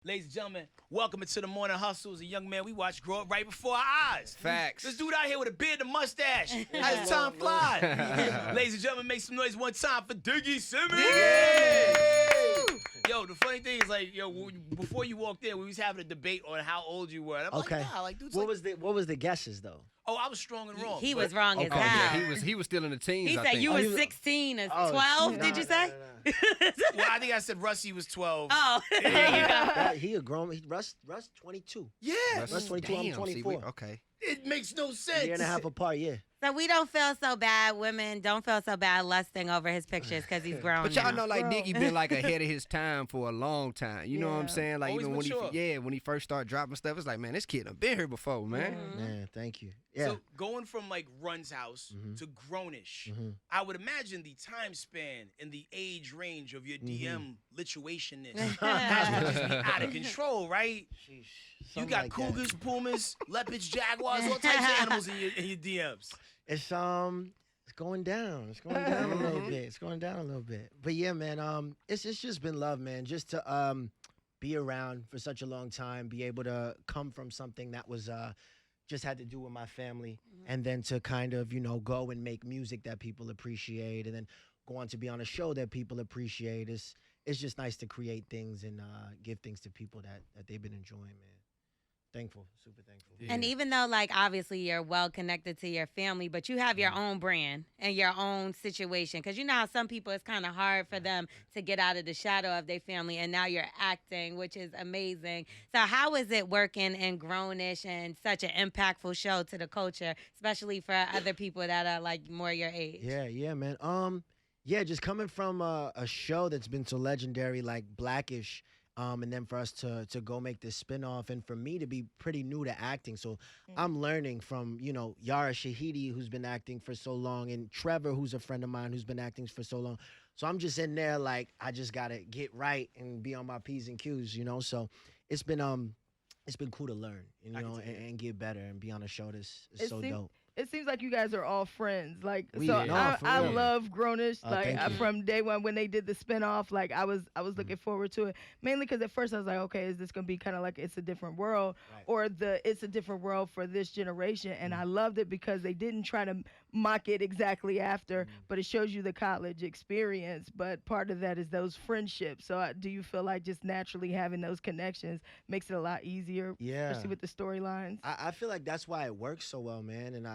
Ladies and gentlemen, welcome into the Morning Hustle. As a young man we watched grow up right before our eyes. Facts. This dude out here with a beard and a mustache. As time flies. Ladies and gentlemen, make some noise one time for Diggy Simmons. Yo, the funny thing is, like, before you walked in, we was having a debate on how old you were. And I'm Okay. like, nah, like, dude's What like, was the guesses though? oh, I was strong and wrong. He but- was wrong as Okay. hell. Yeah, he was still in the teens. He I said think. you Oh, was he was- 16 or Oh, 12, no, did you no, say? no. Well, I think I said Russie was 12. Oh, there you go. He a grown. Russ 22. Yeah. Russ 22, I'm Damn, see, 24. okay. It makes no sense. Year and a half apart, yeah. So we don't feel so bad. Women don't feel so bad lusting over his pictures because he's grown But y'all now. know, like, Bro. Diggy been, like, ahead of his time for a long time. You know what I'm Yeah. saying? Like, Always even mature. when he first started dropping stuff, it's like, man, this kid done been here before, man. Man, thank you. Yeah. So going from like Run's house to Grownish, I would imagine the time span and the age range of your DM lituationness has to just be out of control, right? You Something got like that. cougars, pumas, leopards, jaguars, all types of animals in your DMs. It's going down. It's going down a little bit. It's going down a little bit. But yeah, man, it's just been love, man. Just to be around for such a long time, be able to come from something that was just had to do with my family, and then to kind of, go and make music that people appreciate, and then go on to be on a show that people appreciate. It's just nice to create things and give things to people that they've been enjoying, man. Thankful, super thankful. And even though, like, obviously you're well connected to your family, but you have your own brand and your own situation. Because you know how some people, it's kind of hard for them to get out of the shadow of their family, and now you're acting, which is amazing. So how is it working in Grownish and such an impactful show to the culture, especially for other people that are, like, more your age? Yeah, man. Yeah, just coming from a show that's been so legendary, like Blackish, and then for us to go make this spinoff, and for me to be pretty new to acting. So I'm learning from, Yara Shahidi, who's been acting for so long, and Trevor, who's a friend of mine who's been acting for so long. So I'm just in there like, I just gotta get right and be on my P's and Q's, So it's been cool to learn, and get better and be on a show that's so dope. It seems like you guys are all friends. Like, We so are. No, I, for I real. love Grownish. Oh, Like, thank you. from day one when they did the spinoff, like I was looking forward to it. Mainly because at first I was like, okay, is this gonna be kind of like It's a Different World, Right. or It's a Different World for this generation? And I loved it because they didn't try to mock it exactly after, but it shows you the college experience. But part of that is those friendships. So do you feel like just naturally having those connections makes it a lot easier, Yeah. especially with the storylines? I feel like that's why it works so well, man. And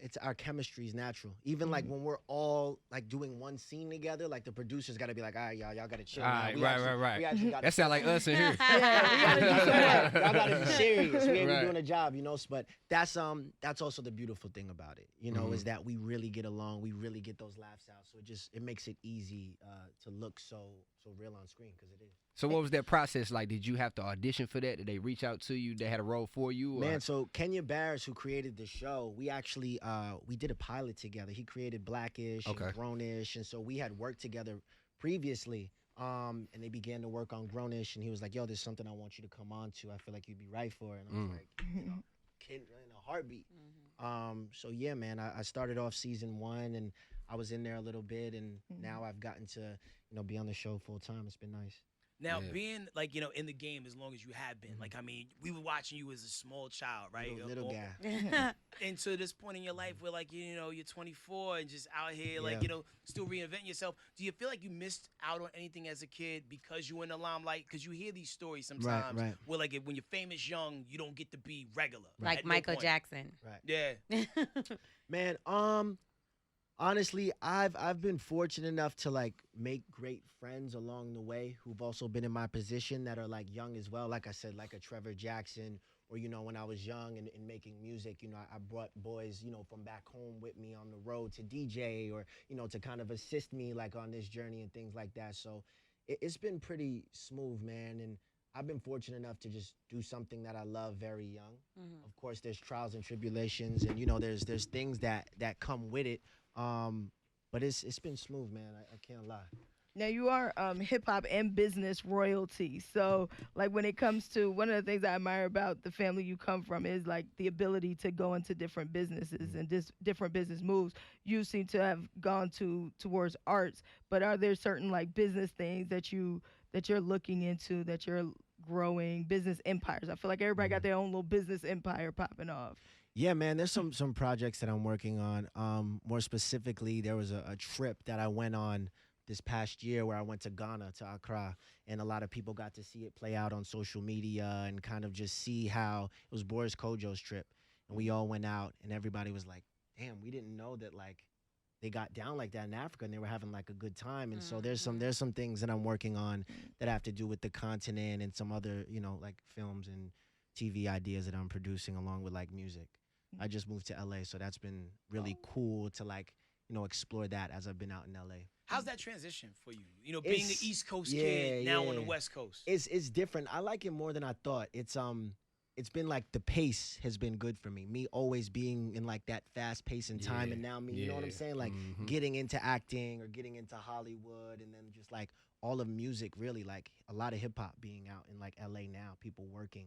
it's our chemistry is natural. Even like when we're all like doing one scene together, like the producers got to be like, all right, y'all got to chill. All now. right, We right, actually- right. We actually gotta That sound like us in here. Yeah, we gotta do some work. Y'all gotta be serious. We ain't Right. doing a job, But that's also the beautiful thing about it, is that we really get along. We really get those laughs out. So it makes it easy to look so real on screen, because it is. So what was that process like? Did you have to audition for that? Did they reach out to you? They had a role for you? Or? Man, so Kenya Barris, who created the show, we actually we did a pilot together. He created Blackish Okay. and Grownish, and so we had worked together previously. And they began to work on Grownish, and he was like, "Yo, there's something I want you to come on to. I feel like you'd be right for it." And I was like, "Kid, in a heartbeat." So yeah, man, I started off season 1, and I was in there a little bit, and now I've gotten to be on the show full time. It's been nice. Now, Yeah. being like, in the game as long as you have been, like, I mean, we were watching you as a small child, right? Little guy. And to this point in your life where, like, you're 24 and just out here, like, Yeah. still reinventing yourself. Do you feel like you missed out on anything as a kid because you were in the limelight? Because you hear these stories sometimes right. where, like, when you're famous young, you don't get to be regular. Like at no Michael point. Jackson. Right. Yeah. Man, honestly, I've been fortunate enough to like make great friends along the way who've also been in my position that are like young as well. Like I said, like a Trevor Jackson, or when I was young and making music, I brought boys, from back home with me on the road to DJ, or to kind of assist me like on this journey and things like that. So it's been pretty smooth, man, and I've been fortunate enough to just do something that I love very young. Of course, there's trials and tribulations, and there's things that come with it. But it's been smooth, man. I can't lie. Now you are hip hop and business royalty. So like when it comes to, one of the things I admire about the family you come from is like the ability to go into different businesses and different business moves. You seem to have gone towards arts, but are there certain like business things that you're looking into, that you're growing business empires? I feel like everybody got their own little business empire popping off. Yeah, man, there's some projects that I'm working on. More specifically, there was a trip that I went on this past year where I went to Ghana, to Accra, and a lot of people got to see it play out on social media and kind of just see how it was Boris Kojo's trip. And we all went out, and everybody was like, damn, we didn't know that, like, they got down like that in Africa, and they were having, like, a good time. And so there's some things that I'm working on that have to do with the continent and some other, like, films and TV ideas that I'm producing along with, like, music. I just moved to LA, so that's been really cool to, like, explore that as I've been out in LA. How's that transition for you? Being an East Coast kid now on the West Coast. It's different. I like it more than I thought. It's been like the pace has been good for me. Me always being in like that fast pace and time, and now me, you know what I'm saying? Like getting into acting or getting into Hollywood, and then just like all of music, really, like a lot of hip hop being out in like LA now, people working.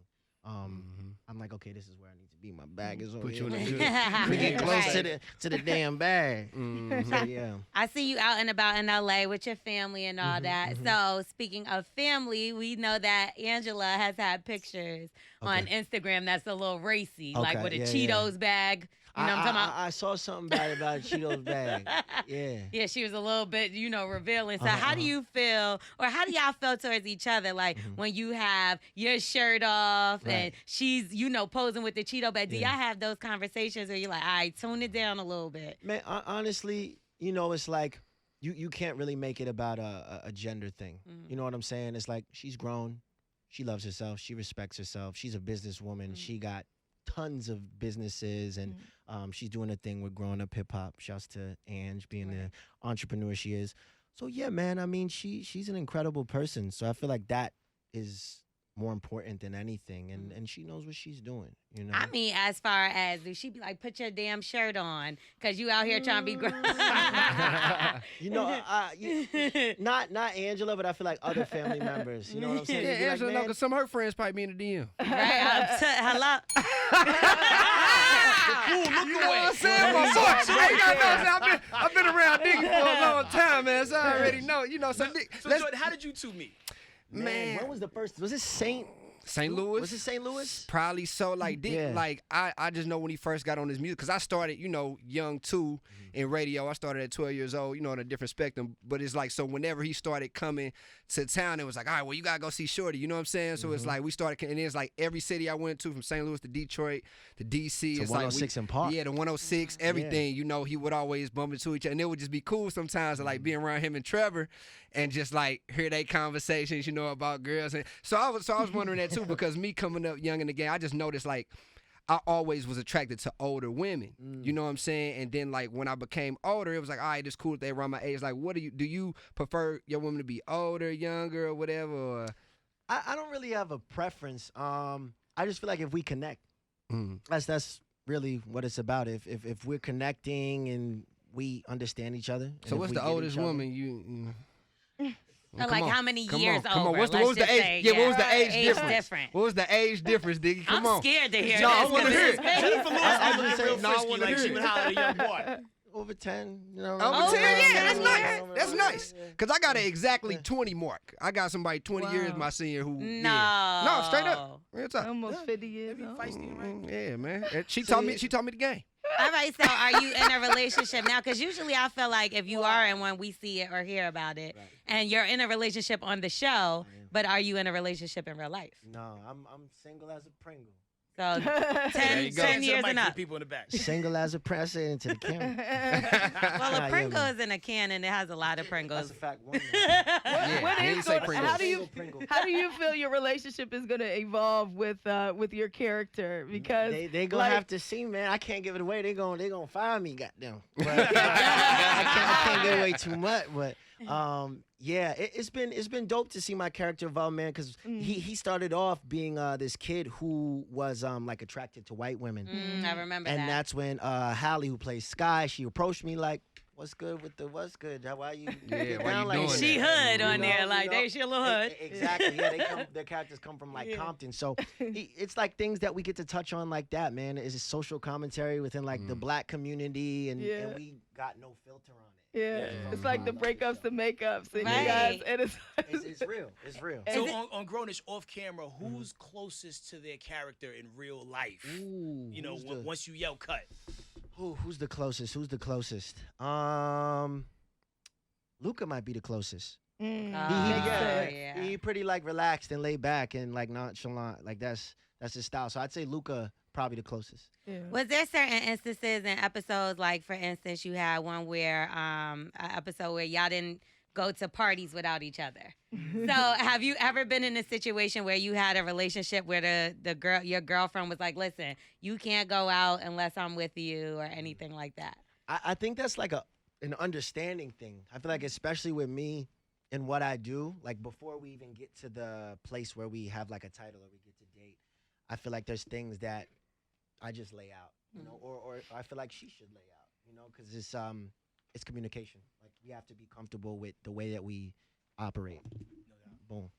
I'm like, okay, this is where I need to be. My bag is over here. We get close to the damn bag. So, yeah. I see you out and about in LA with your family and all that. So speaking of family, we know that Angela has had pictures on Instagram that's a little racy, like with a Cheetos bag. You know what I'm talking about? I saw something bad about a Cheetos bag. Yeah. Yeah, she was a little bit, revealing. So how do you feel, or how do y'all feel towards each other? Like when you have your shirt off and she's, posing with the Cheeto bag. Do y'all have those conversations where you're like, all right, tone it down a little bit? Man, honestly, it's like you can't really make it about a gender thing. You know what I'm saying? It's like she's grown. She loves herself. She respects herself. She's a businesswoman. She got tons of businesses, and she's doing a thing with growing up hip hop. Shouts to Ange being the entrepreneur she is. So yeah, man, I mean, she's an incredible person. So I feel like that is more important than anything, and she knows what she's doing. I mean, as far as she'd be like, put your damn shirt on, cause you out here trying to be grown. Not Angela, but I feel like other family members. You know what I'm saying? Yeah, Angela, like, cause some of her friends probably be in the DM. Right? Hello. You know what I'm saying? My boy. I've been around Diggy for a long time, man. So I already know. So Jordan, how did you two meet? Man, when was the first? Was it St. Louis? Was it St. Louis? Probably so. Like, I just know when he first got on his music, because I started, young too, in radio. I started at 12 years old, on a different spectrum. But it's like, so whenever he started coming to town, it was like, all right, well, you got to go see Shorty. You know what I'm saying? So it's like, we started, and it's like every city I went to, from St. Louis to Detroit to D.C. It's 106 in Park. Yeah, the 106, everything. He would always bump into each other. And it would just be cool sometimes to, like, be around him and Trevor and just, like, hear their conversations, about girls. And so I was wondering that, too, because me coming up young in the game, I just noticed, like, I always was attracted to older women. You know what I'm saying? And then, like, when I became older, it was like, all right, it's cool if they around my age. Like, do you prefer your woman to be older, younger, or whatever? Or? I don't really have a preference. I just feel like if we connect, that's really what it's about. If we're connecting and we understand each other. So what's the oldest woman you like how many years over? Come on. What was the age? What was the age difference? What was the age difference, Diggy? Come on. I'm scared to hear no, this. I want to hear it. Jennifer Lewis real I frisky, wanna like hear she it. would holler at a young boy. Over 10, Over 10, yeah, that's nice. That's nice. Because I got an exactly 20 mark. I got somebody 20 years my senior who, No, straight up. Real talk. Almost 50 years old. Yeah, man. She taught me the game. All right, so are you in a relationship now? Because usually I feel like if you are and when we see it or hear about it, and you're in a relationship on the show, but are you in a relationship in real life? No, I'm single as a Pringle. So 10 years and up. People in the back. Single as a Pringle. I say it into the camera. Well, a Pringle is in a can and it has a lot of Pringles. That's a fact. One how do you feel your relationship is going to evolve with your character? Because they gonna have to see, man. I can't give it away. They gonna fire me, goddamn. But I can't give away too much, but. Yeah, it's been dope to see my character evolve, man, because he started off being this kid who was like attracted to white women. I remember that. And that's when Hallie, who plays Sky, she approached me like, what's good? What's good? Why you get why down you like doing that? She hood on there, like know? they she a little hood. Exactly. Yeah, their characters come from like Compton, so it's like things that we get to touch on like that, man. It's a social commentary within like the black community, and we got no filter on it. Yeah, it's like the breakups, the makeups, and Right. you guys, and It's real. It's real. Is So it- on Grownish off camera, who's closest to their character in real life? Ooh, You know, who's the- once you yell cut. Who's the closest? Who's the closest? Luca might be the closest. Mm, Oh, makes sense. yeah. He pretty like relaxed and laid back and like nonchalant. Like that's his style. So I'd say Luca probably the closest. Yeah. Was there certain instances in episodes, like for instance, you had one where an episode where y'all didn't go to parties without each other? So have you ever been in a situation where you had a relationship where your girlfriend was like, listen, you can't go out unless I'm with you or anything like that? I think that's like an understanding thing. I feel like especially with me and what I do, like before we even get to the place where we have like a title or we get to date, I feel like there's things that I just lay out, you know, or I feel like she should lay out, you know, because it's communication. Like we have to be comfortable with the way that we operate. Boom.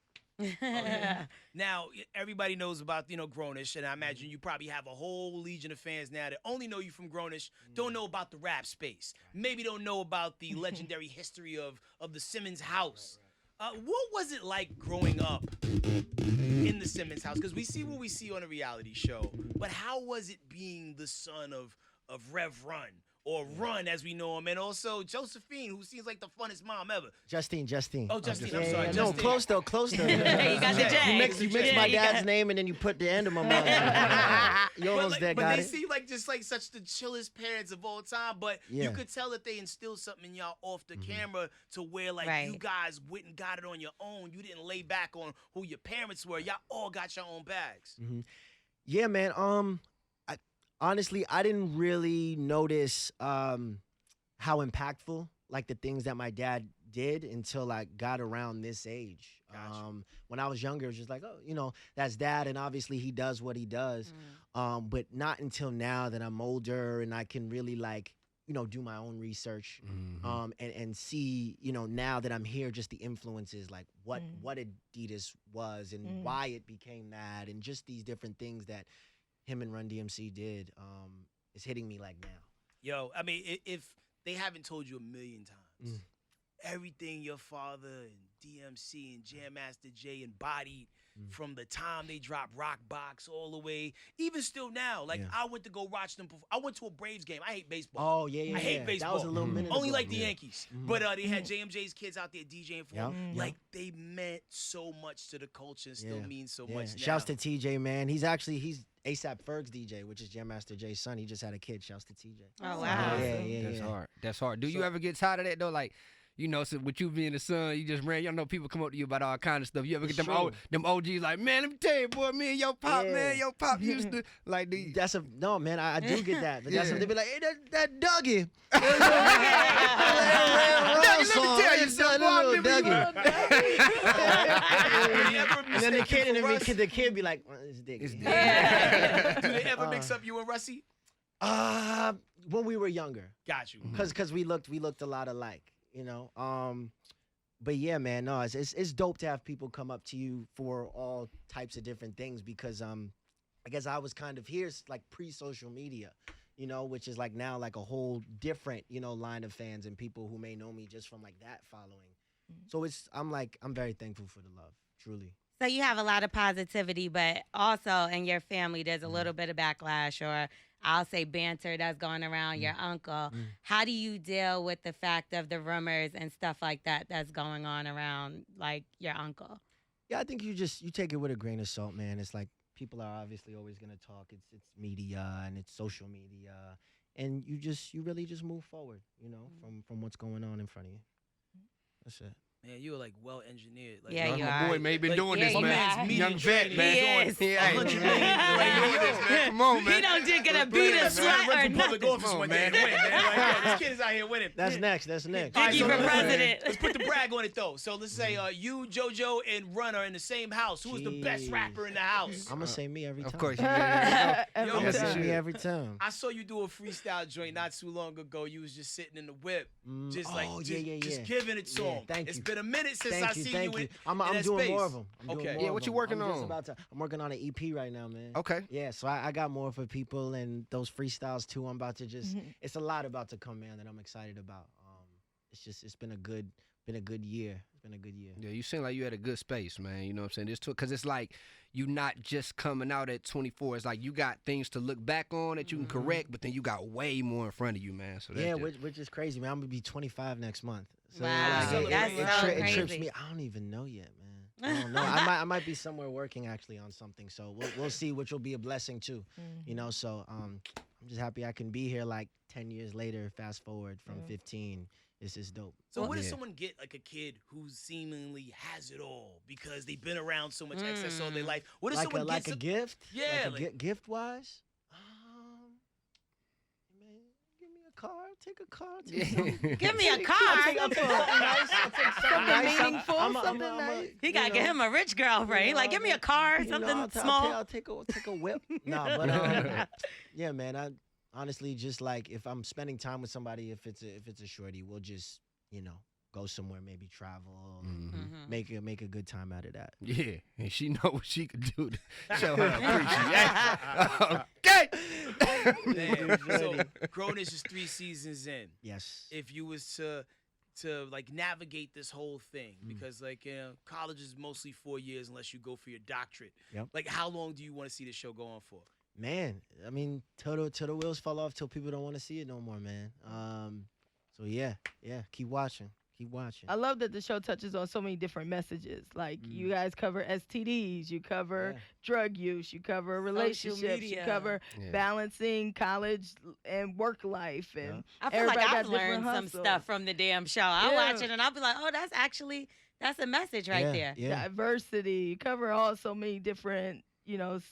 Now, everybody knows about, Grownish, and I imagine you probably have a whole legion of fans now that only know you from Grownish, don't know about the rap space. Maybe don't know about the legendary history of the Simmons house. What was it like growing up in the Simmons house? Because we see what we see on a reality show, but how was it being the son of Rev Run? Or Run, as we know him, and also Josephine, who seems like the funnest mom ever. Justine. Oh, Justine, I'm Yeah, sorry. yeah, Justine. No, close though. You got the J. You mix Yeah, my you dad's got- name and then you put the end of my mom. You almost there, But got they it. seem like just like such the chillest parents of all time. But you Yeah. could tell that they instilled something in y'all off the camera to where like Right. you guys went and got it on your own. You didn't lay back on who your parents were. Y'all all got your own bags. Yeah, man. Honestly, I didn't really notice how impactful like the things that my dad did until I got around this age. Gotcha. When I was younger, it was just like, oh, you know, that's dad, and obviously he does what he does. But not until now that I'm older and I can really like, you know, do my own research, and see, you know, now that I'm here, just the influences, like what Adidas was and why it became that, and just these different things that him and Run DMC did, is hitting me like now. Yo, I mean, if they haven't told you a million times, everything your father and DMC and Jam Master Jay embodied from the time they dropped Rock Box all the way, even still now. Like, Yeah. I went to go watch them. I went to a Braves game. I hate baseball. Oh yeah. I hate That baseball. was a little minute Only ago. like the Yankees. But they had JMJ's kids out there DJing for Yep, them. yep. Like, they meant so much to the culture and still mean so much now. Shouts to TJ, man. He's ASAP Ferg's DJ, which is Jam Master Jay's son. He just had a kid. Shouts to TJ. Oh, wow. Yeah. That's hard. That's hard. Do you ever get tired of that though? Like, you know, so with you being the son, you just ran. You know, people come up to you about all kind of stuff. You ever get It's them true. OGs like, man, let me tell you, boy, me and your pop, Yeah. your pop used to like these. No, man. I do get that, but that's Yeah. what they be like. Hey, that Dougie. Dougie, let me tell you something, boy, I remember you- And then the mistake you kid, for Russ? the kid be like, well, it's Diggy. It's Diggy. Yeah. Do they ever mix up you and Russie? When we were younger, Got you. cause we looked a lot alike, you know. But yeah, man, no, it's dope to have people come up to you for all types of different things because I guess I was kind of here's like pre-social media, you know, which is like now like a whole different, you know, line of fans and people who may know me just from like that following. So I'm very thankful for the love, truly. So you have a lot of positivity, but also in your family, there's a little bit of backlash, or I'll say banter that's going around your uncle. How do you deal with the fact of the rumors and stuff like that that's going on around like your uncle? Yeah, I think you take it with a grain of salt, man. It's like people are obviously always gonna talk. It's media and it's social media, and you really just move forward, you know, from what's going on in front of you. That's it. Man, you were like well engineered. Like, Yeah, you my are. boy, man, been Like, doing yeah, this, you man. are. Media Young vet, training. man. He is. He ain't 100 doing million. this, man. Come on, man. He don't drink a beat a man. sweat or Run for public nothing. office Come one on, day and man. win, man. Like, yo, this kid is out here winning. That's next. All right, Diggy so for let's- president. Let's put the brag on it though. So let's say you, JoJo, and Run are in the same house. Who is the best Jeez. rapper in the house? I'm gonna say me every time. Of course, you Every I'm gonna say time. me every time. I saw you do a freestyle joint not too long ago. You was just sitting in the whip, just like Oh, just, yeah. just giving it to Yeah, him. thank It's you. been a minute since Thank I you, seen thank you you. in I'm that doing space. more of them. Okay. Yeah, what you working I'm just on? about to. I'm working on an EP right now, man. Okay. Yeah, so I got more for people and those freestyles too. I'm about to just. It's a lot about to come, man, that I'm excited about. it's been a good year. It's been a good year. Yeah, you seem like you had a good space, man. You know what I'm saying? Because it's like you not just coming out at 24. It's like you got things to look back on that you can correct, but then you got way more in front of you, man. So yeah, which is crazy, man. I'm gonna be 25 next month. So Wow, it trips me. I don't even know yet, man. I don't know. I might be somewhere working actually on something. So we'll see, which will be a blessing too. You know, so I'm just happy I can be here like 10 years later. Fast forward from 15. This is dope. So what does someone get, like a kid who seemingly has it all because they've been around so much excess all their life? What does someone get? Like a gift? Yeah. Gift wise? Man, give me a car. Take a car. Give me a car. I'll take something meaningful, something nice. He gotta get him a rich girlfriend. Like, give me a car, something small. I'll take a whip. No, but yeah, man. I honestly just like if I'm spending time with somebody, if it's a shorty, we'll just go somewhere, maybe travel, make a good time out of that. Yeah, and she know what she could do to show her appreciation. Okay. So Grownish is 3 seasons in. Yes. If you was to like navigate this whole thing, because like college is mostly 4 years unless you go for your doctorate. Yep. Like how long do you want to see the show go on for? Man, I mean, till the wheels fall off, till people don't want to see it no more, man. So yeah, keep watching. I love that the show touches on so many different messages. Like you guys cover STDs, you cover drug use, you cover relationships, you cover balancing college and work life, and I feel like I've learned some stuff from the damn show. I watch it and I'll be like, oh, that's a message right there. Yeah. Diversity, you cover so many different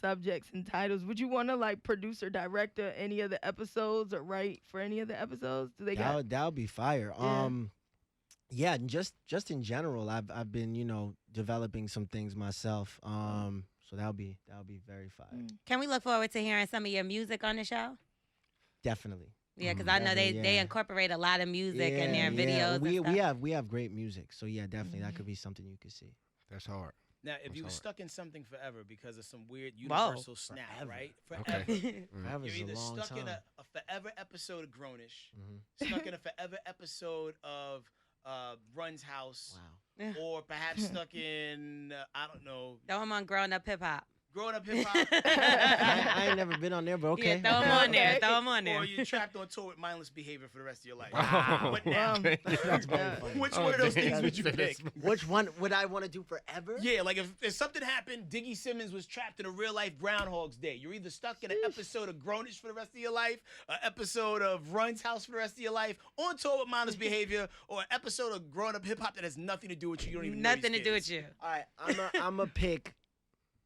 subjects and titles. Would you want to like produce or direct any of the episodes or write for any of the episodes? Do they that would be fire. Yeah, just in general, I've been developing some things myself. So that'll be very fire. Can we look forward to hearing some of your music on the show? Definitely. Yeah, because I know they incorporate a lot of music in their videos. We have great music, so yeah, definitely that could be something you could see. That's hard. Now, if you were stuck in something forever because of some weird universal snap, right? Forever. Forever's You're either a long stuck time. in a forever episode of Grownish, stuck in a forever episode of Run's House, or perhaps stuck in, I don't know. Throw him on Growing Up Hip Hop. Growing Up Hip Hop. I ain't never been on there, but okay. Yeah, throw him on there. Throw him on there. Or you're trapped on tour with mindless behavior for the rest of your life. Wow. But now, That's very funny. which one of those things would you pick? Which one would I want to do forever? Yeah, like if something happened, Diggy Simmons was trapped in a real life Groundhog's Day. You're either stuck in an episode of Grownish for the rest of your life, an episode of Run's House for the rest of your life, on tour with mindless behavior, or an episode of Growing Up Hip Hop that has nothing to do with you. You don't even know Nothing to do with you. All right, I'm a pick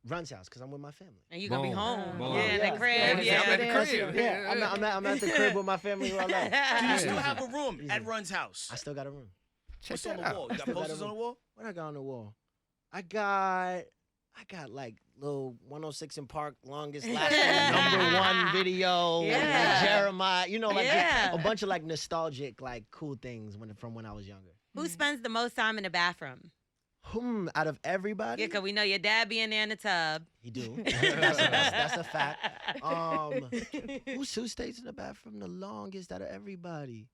Run's House because I'm with my family. And you're going to be home. Boom. Yeah, in the crib. Yeah, I'm at the crib. Yeah, I'm at the crib with my family who I love. Do you still have a room at Run's house? I still got a room. What's on the wall? You got posters on the wall? What I got on the wall? I got like little 106 in Park longest lasting #1 video. Yeah. Like Jeremiah, just a bunch of like nostalgic, like cool things from when I was younger. Who spends the most time in the bathroom? Out of everybody? Yeah, because we know your dad be in there in the tub. He do. That's a fact. Who stays in the bathroom the longest out of everybody?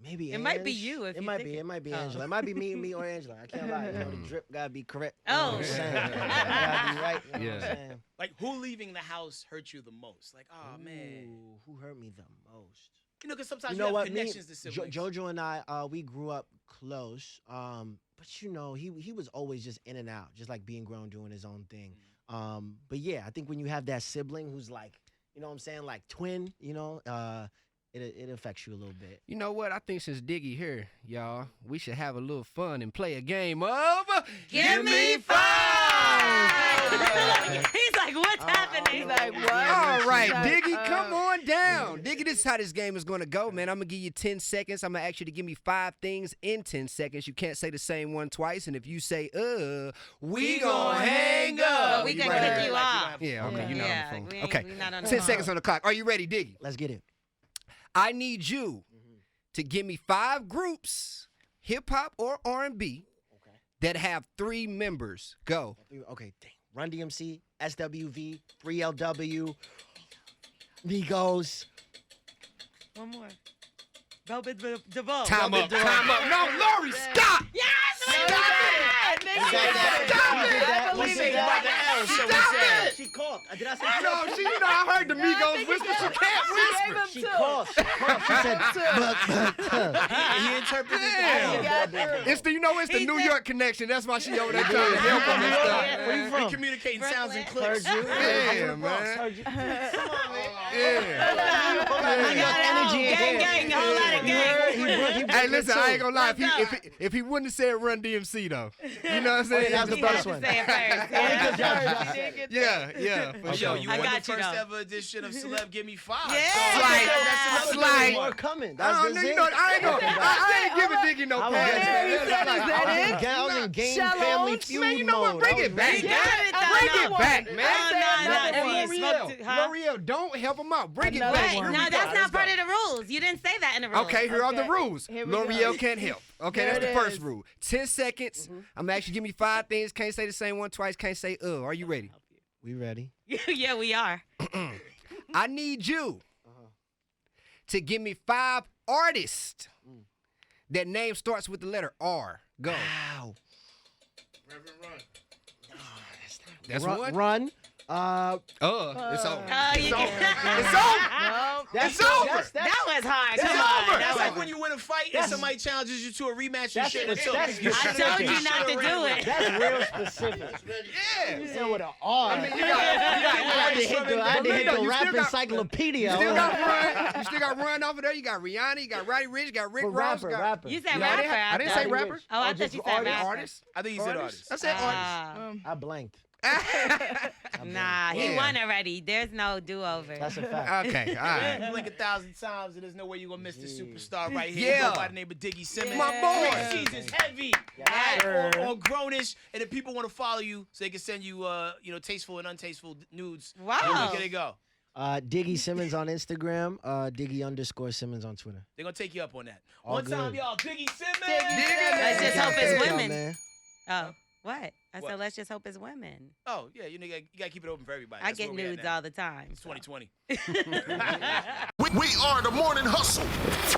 Maybe it might be you. If it might be Angela. It might be me or Angela. I can't lie. The drip gotta be correct. Oh. You know what I'm saying? Gotta be right. You know what I'm saying? Like, who leaving the house hurt you the most? Like, oh, man. Who hurt me the most? Because sometimes you have connections to siblings. Jojo and I, we grew up close. But he was always just in and out, just like being grown, doing his own thing. But yeah, I think when you have that sibling who's like, what I'm saying, like twin, it affects you a little bit. You know what? I think since Diggy here, y'all, we should have a little fun and play a game of Give Me 5! He's like, what's happening? He's like, what? All right, Diggy, come on down. Diggy, this is how this game is going to go, man. I'm going to give you 10 seconds. I'm going to ask you to give me 5 things in 10 seconds. You can't say the same one twice. And if you say, we going to hang up. We can kick you off. Yeah, okay, you're not on the phone. Okay, we not on the 10 phone. seconds on the clock. Are you ready, Diggy? Let's get it. I need you to give me 5 groups, hip-hop or R&B, that have 3 members. Go. Okay, dang. Run DMC, SWV, 3LW, Migos. One more. Velvet DeVoe. Time up. No, Lori, stop. Yes, We say about the L, so we Stop say. it! She called. Did I say No, I heard the Migos whisper. She can't whisper. She called. She said, He interpreted Damn. It's the New York connection. That's why she over there trying to help him and stuff. Where you from? We communicating sounds and Heard clicks. you. Yeah, man. Heard you. Yeah. I got energy in here. Gang, a whole lot of gang. Hey, listen, I ain't gonna lie. If he wouldn't have said Run DMC though, you know what I'm saying? that's the He best had one. to say it first. Yeah, for Yo, sure. you I won the got you, first though. ever edition of Celeb Give Me 5. Yeah. That's another Slight. good More one. coming. I ain't giving Diggy no pass. he said, That's is like, that I it? I was in game Shalom. family feud Man, you know what? mode. Bring I was it back. ready. He got it, though. Bring No. it back, man. Huh? L'Oreal, don't help him out. Bring it Another back. one. Here we No, go. that's Let's not go. part of the rules. You didn't say that in the rules. Okay, here are the Okay. rules. Here we go. L'Oreal can't help. Okay, There that's the it first is. rule. 10 seconds. I'm actually give me 5 things. Can't say the same one twice. Can't say Are you ready? We ready? Yeah, we are. I need you to give me 5 artists that name starts with the letter R. Go. Wow. That's Run. one. Run. It's over. Oh, you It's over. No. It's over. That was hard. It's Come over. on. That's That like was- when you win a fight and somebody challenges you to a rematch and shit. that's- You I should've- told you should've not to ran do with it. That's real specific. Yeah. You said with an R. I mean, you got I had to hit the, I had to hit the you rap still got- encyclopedia. You still got Run. You still got Run off of there. You got Rihanna. You got Roddy Ricch. You got Rick But Ross. rapper, you got rapper. You said No, I rapper. didn't- I didn't thought. say rapper. Oh, I Oh, thought just you said artist. rapper. Artist. I think you said artist. I said Ah. I blanked. artist. Nah, he Yeah. won already. There's no do-over. That's a fact. Okay, all right. You blink 1,000 times and there's no way you're gonna miss the superstar right here. Yeah. Go by the name of Diggy Simmons. My boy. 3 seasons heavy. Yes. On Grownish, and if people want to follow you, so they can send you, tasteful and untasteful nudes. Wow. Where can they go? Diggy Simmons on Instagram. Diggy_Simmons on Twitter. They're gonna take you up on that. All One time, good. y'all. Diggy Simmons. Let's just hope it's Thank y'all, women. man. Oh, what? I What? said let's just hope it's women. Oh yeah, you gotta keep it open for everybody. I That's get where we at nudes now. all the time. It's so. 2020. We are the morning hustle.